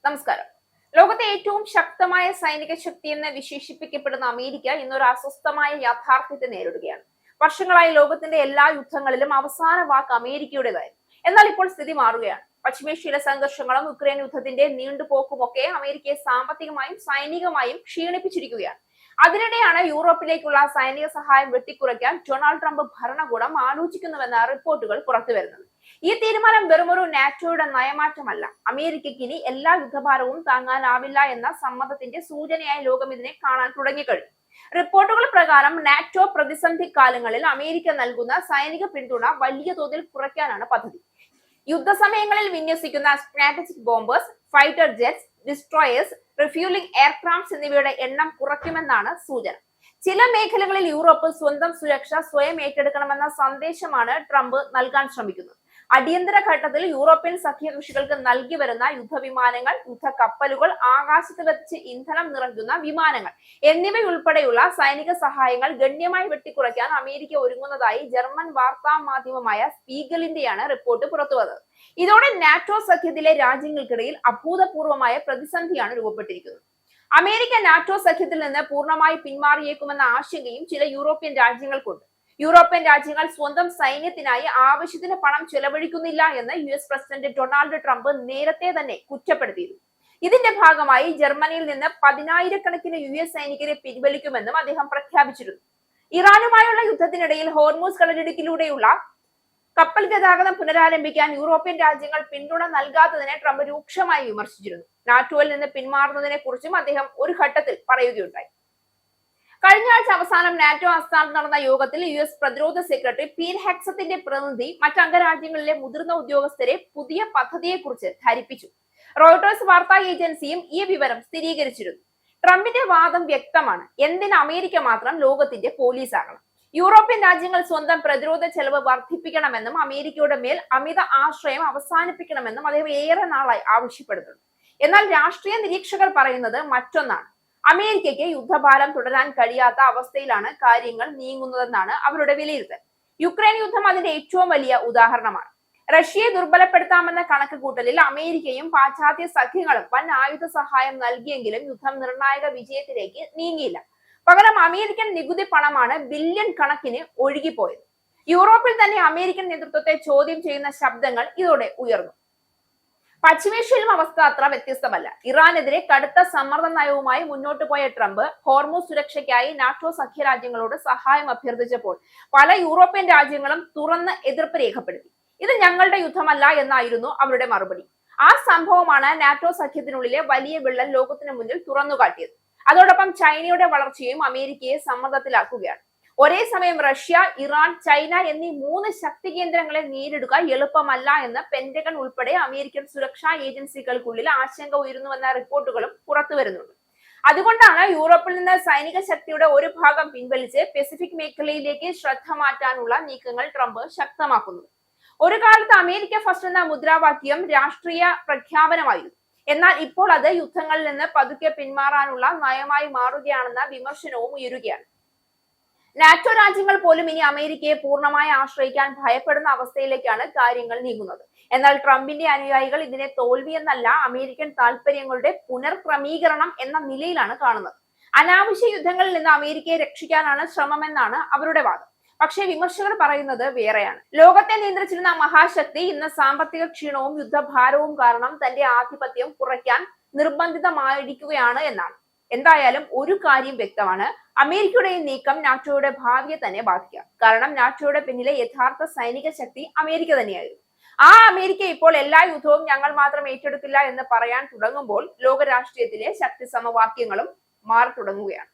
നമസ്കാരം. ലോകത്തെ ഏറ്റവും ശക്തമായ സൈനിക ശക്തി എന്ന് വിശേഷിപ്പിക്കപ്പെടുന്ന അമേരിക്ക ഇന്നൊരു അസ്വസ്ഥമായ യാഥാർത്ഥ്യത്തെ നേരിടുകയാണ്. വർഷങ്ങളായി ലോകത്തിന്റെ എല്ലാ യുദ്ധങ്ങളിലും അവസാന വാക്ക് അമേരിക്കയുടേതായിരുന്നു. എന്നാൽ ഇപ്പോൾ സ്ഥിതി മാറുകയാണ്. പശ്ചിമേഷ്യയിലെ സംഘർഷങ്ങളും യുക്രൈൻ യുദ്ധത്തിന്റെ നീണ്ടുപോക്കുമൊക്കെ അമേരിക്കയെ സാമ്പത്തികമായും സൈനികമായും ക്ഷീണിപ്പിച്ചിരിക്കുകയാണ്. അതിനിടെയാണ് യൂറോപ്പിലേക്കുള്ള സൈനിക സഹായം വെട്ടിക്കുറയ്ക്കാൻ ഡൊണാൾഡ് ട്രംപ് ഭരണകൂടം ആലോചിക്കുന്നുവെന്ന റിപ്പോർട്ടുകൾ പുറത്തുവരുന്നത്. ഈ തീരുമാനം വെറുമൊരു നാറ്റോയുടെ നയമാറ്റമല്ല, അമേരിക്കയ്ക്ക് ഇനി എല്ലാ യുദ്ധഭാരവും താങ്ങാനാവില്ല എന്ന സമ്മതത്തിന്റെ സൂചനയായി ലോകം ഇതിനെ കാണാൻ തുടങ്ങിക്കഴിഞ്ഞു. റിപ്പോർട്ടുകൾ പ്രകാരം നാറ്റോ പ്രതിസന്ധി കാലങ്ങളിൽ അമേരിക്ക നൽകുന്ന സൈനിക പിന്തുണ വലിയ തോതിൽ കുറയ്ക്കാനാണ് പദ്ധതി. യുദ്ധസമയങ്ങളിൽ വിന്യസിക്കുന്ന strategic bombers, fighter jets, destroyers, refuelling aircrafts എന്നിവയുടെ എണ്ണം കുറയ്ക്കുമെന്നാണ് സൂചന. ചില മേഖലകളിൽ യൂറോപ്പ് സ്വന്തം സുരക്ഷ സ്വയം ഏറ്റെടുക്കണമെന്ന സന്ദേശമാണ് ട്രംപ് നൽകാൻ ശ്രമിക്കുന്നത്. അടിയന്തര ഘട്ടത്തിൽ യൂറോപ്യൻ സഖ്യകക്ഷികൾക്ക് നൽകി വരുന്ന യുദ്ധവിമാനങ്ങൾ, യുദ്ധക്കപ്പലുകൾ, ആകാശത്ത് വെച്ച് ഇന്ധനം നിറയ്ക്കുന്ന വിമാനങ്ങൾ എന്നിവയുൾപ്പെടെയുള്ള സൈനിക സഹായങ്ങൾ ഗണ്യമായി വെട്ടിക്കുറയ്ക്കാൻ അമേരിക്ക ഒരുങ്ങുന്നതായി ജർമ്മൻ വാർത്താ മാധ്യമമായ സ്പീഗലിന്റെയാണ് റിപ്പോർട്ട് പുറത്തുവന്നത്. ഇതോടെ നാറ്റോ സഖ്യത്തിലെ രാജ്യങ്ങൾക്കിടയിൽ അഭൂതപൂർവമായ പ്രതിസന്ധിയാണ് രൂപപ്പെട്ടിരിക്കുന്നത്. അമേരിക്ക നാറ്റോ സഖ്യത്തിൽ നിന്ന് പൂർണ്ണമായി പിന്മാറിയേക്കുമെന്ന ആശങ്കയും ചില യൂറോപ്യൻ രാജ്യങ്ങൾക്കുണ്ട്. യൂറോപ്യൻ രാജ്യങ്ങൾ സ്വന്തം സൈന്യത്തിനായി ആവശ്യത്തിന് പണം ചെലവഴിക്കുന്നില്ല എന്ന് US പ്രസിഡന്റ് ഡൊണാൾഡ് ട്രംപ് നേരത്തെ തന്നെ കുറ്റപ്പെടുത്തിയിരുന്നു. ഇതിന്റെ ഭാഗമായി ജർമ്മനിയിൽ നിന്ന് 10,000-കണക്കിന് US സൈനികരെ പിൻവലിക്കുമെന്നും അദ്ദേഹം പ്രഖ്യാപിച്ചിരുന്നു. ഇറാനുമായുള്ള യുദ്ധത്തിനിടയിൽ ഹോർമൂസ് കടലിടുക്കിലൂടെയുള്ള കപ്പൽ ഗതാഗതം പുനരാരംഭിക്കാൻ യൂറോപ്യൻ രാജ്യങ്ങൾ പിന്തുണ നൽകാത്തതിനെ ട്രംപ് രൂക്ഷമായി വിമർശിച്ചിരുന്നു. നാറ്റോയിൽ നിന്ന് പിന്മാറുന്നതിനെ കുറിച്ചും അദ്ദേഹം ഒരു ഘട്ടത്തിൽ പറയുകയുണ്ടായി. കഴിഞ്ഞ ആഴ്ച അവസാനം നാറ്റോ ആസ്ഥാനത്ത് നടന്ന യോഗത്തിൽ US പ്രതിരോധ സെക്രട്ടറി പീറ്റ് ഹെക്സത്തിന്റെ പ്രതിനിധി മറ്റ് അംഗരാജ്യങ്ങളിലെ മുതിർന്ന ഉദ്യോഗസ്ഥരെ പുതിയ പദ്ധതിയെക്കുറിച്ച് ധരിപ്പിച്ചു. റോയിട്ടേഴ്സ് വാർത്താ ഏജൻസിയും ഈ വിവരം സ്ഥിരീകരിച്ചിരുന്നു. ട്രംപിന്റെ വാദം വ്യക്തമാണ്. എന്തിന് അമേരിക്ക മാത്രം ലോകത്തിന്റെ പോലീസ് ആകണം? യൂറോപ്യൻ രാജ്യങ്ങൾ സ്വന്തം പ്രതിരോധ ചെലവ് വർദ്ധിപ്പിക്കണമെന്നും അമേരിക്കയുടെ മേൽ അമിത ആശ്രയം അവസാനിപ്പിക്കണമെന്നും അദ്ദേഹം ഏറെ നാളായി ആവശ്യപ്പെടുന്നുണ്ട്. എന്നാൽ രാഷ്ട്രീയ നിരീക്ഷകർ പറയുന്നത് മറ്റൊന്നാണ്. അമേരിക്കയ്ക്ക് യുദ്ധഭാരം തുടരാൻ കഴിയാത്ത അവസ്ഥയിലാണ് കാര്യങ്ങൾ നീങ്ങുന്നതെന്നാണ് അവരുടെ വിലയിരുത്തൽ. യുക്രൈൻ യുദ്ധം അതിന്റെ ഏറ്റവും വലിയ ഉദാഹരണമാണ്. റഷ്യയെ ദുർബലപ്പെടുത്താമെന്ന കണക്കുകൂട്ടലിൽ അമേരിക്കയും പാശ്ചാത്യ സഖ്യങ്ങളും വൻ ആയുധ സഹായം നൽകിയെങ്കിലും യുദ്ധം നിർണായക വിജയത്തിലേക്ക് നീങ്ങിയില്ല. പകരം അമേരിക്കൻ നികുതി പണമാണ് ബില്യൺ കണക്കിന് ഒഴുകിപ്പോയത്. യൂറോപ്പിൽ തന്നെ അമേരിക്കൻ നേതൃത്വത്തെ ചോദ്യം ചെയ്യുന്ന ശബ്ദങ്ങൾ ഇതോടെ ഉയർന്നു. പശ്ചിമേഷ്യയിലും അവസ്ഥ അത്ര വ്യത്യസ്തമല്ല. ഇറാനെതിരെ കടുത്ത സമ്മർദ്ദ നയവുമായി മുന്നോട്ട് പോയ ട്രംപ് ഹോർമൂസ് സുരക്ഷയ്ക്കായി നാറ്റോ സഖ്യരാജ്യങ്ങളോട് സഹായം അഭ്യർത്ഥിച്ചപ്പോൾ പല യൂറോപ്യൻ രാജ്യങ്ങളും തുറന്ന് എതിർപ്പ് രേഖപ്പെടുത്തി. ഇത് ഞങ്ങളുടെ യുദ്ധമല്ല എന്നായിരുന്നു അവരുടെ മറുപടി. ആ സംഭവമാണ് നാറ്റോ സഖ്യത്തിനുള്ളിലെ വലിയ വിള്ളൽ ലോകത്തിന് മുന്നിൽ തുറന്നുകാട്ടിയത്. അതോടൊപ്പം ചൈനയുടെ വളർച്ചയും അമേരിക്കയെ സമ്മർദ്ദത്തിലാക്കുകയാണ്. ഒരേ സമയം റഷ്യ, ഇറാൻ, ചൈന എന്നീ 3 ശക്തി കേന്ദ്രങ്ങളെ നേരിടുക എളുപ്പമല്ല എന്ന് പെന്റഗൺ ഉൾപ്പെടെ അമേരിക്കൻ സുരക്ഷാ ഏജൻസികൾക്കുള്ളിൽ ആശങ്ക ഉയരുന്നുവെന്ന റിപ്പോർട്ടുകളും പുറത്തു വരുന്നുണ്ട്. അതുകൊണ്ടാണ് യൂറോപ്പിൽ നിന്ന് സൈനിക ശക്തിയുടെ ഒരു ഭാഗം പിൻവലിച്ച് പസഫിക് മേഖലയിലേക്ക് ശ്രദ്ധ മാറ്റാനുള്ള നീക്കങ്ങൾ ട്രംപ് ശക്തമാക്കുന്നത്. ഒരു കാലത്ത് അമേരിക്ക ഫസ്റ്റ് എന്ന മുദ്രാവാക്യം രാഷ്ട്രീയ പ്രഖ്യാപനമായിരുന്നു. എന്നാൽ ഇപ്പോൾ അത് യുദ്ധങ്ങളിൽ നിന്ന് പതുക്കെ പിന്മാറാനുള്ള നയമായി മാറുകയാണെന്ന വിമർശനവും ഉയരുകയാണ്. നാറ്റോ രാജ്യങ്ങൾ പോലും ഇനി അമേരിക്കയെ പൂർണ്ണമായി ആശ്രയിക്കാൻ ഭയപ്പെടുന്ന അവസ്ഥയിലേക്കാണ് കാര്യങ്ങൾ നീങ്ങുന്നത്. എന്നാൽ ട്രംപിന്റെ അനുയായികൾ ഇതിനെ തോൽവി എന്നല്ല, അമേരിക്കൻ താൽപര്യങ്ങളുടെ പുനർക്രമീകരണം എന്ന നിലയിലാണ് കാണുന്നത്. അനാവശ്യ യുദ്ധങ്ങളിൽ നിന്ന് അമേരിക്കയെ രക്ഷിക്കാനാണ് ശ്രമമെന്നാണ് അവരുടെ വാദം. പക്ഷേ വിമർശകർ പറയുന്നത് വേറെയാണ്. ലോകത്തെ നിയന്ത്രിച്ചിരുന്ന മഹാശക്തി ഇന്ന് സാമ്പത്തിക ക്ഷീണവും യുദ്ധഭാരവും കാരണം തന്റെ ആധിപത്യം കുറയ്ക്കാൻ നിർബന്ധിതമായിരിക്കുകയാണ് എന്നാണ്. എന്തായാലും ഒരു കാര്യം വ്യക്തമാണ്, അമേരിക്കയുടെ ഈ നീക്കം നാറ്റോയുടെ ഭാവിയെ തന്നെ ബാധിക്കാം. കാരണം നാറ്റോയുടെ പിന്നിലെ യഥാർത്ഥ സൈനിക ശക്തി അമേരിക്ക തന്നെയായിരുന്നു. ആ അമേരിക്ക ഇപ്പോൾ എല്ലാ യുദ്ധവും ഞങ്ങൾ മാത്രം ഏറ്റെടുക്കില്ല എന്ന് പറയാൻ തുടങ്ങുമ്പോൾ ലോക രാഷ്ട്രീയത്തിലെ ശക്തി സമവാക്യങ്ങളും മാറി തുടങ്ങുകയാണ്.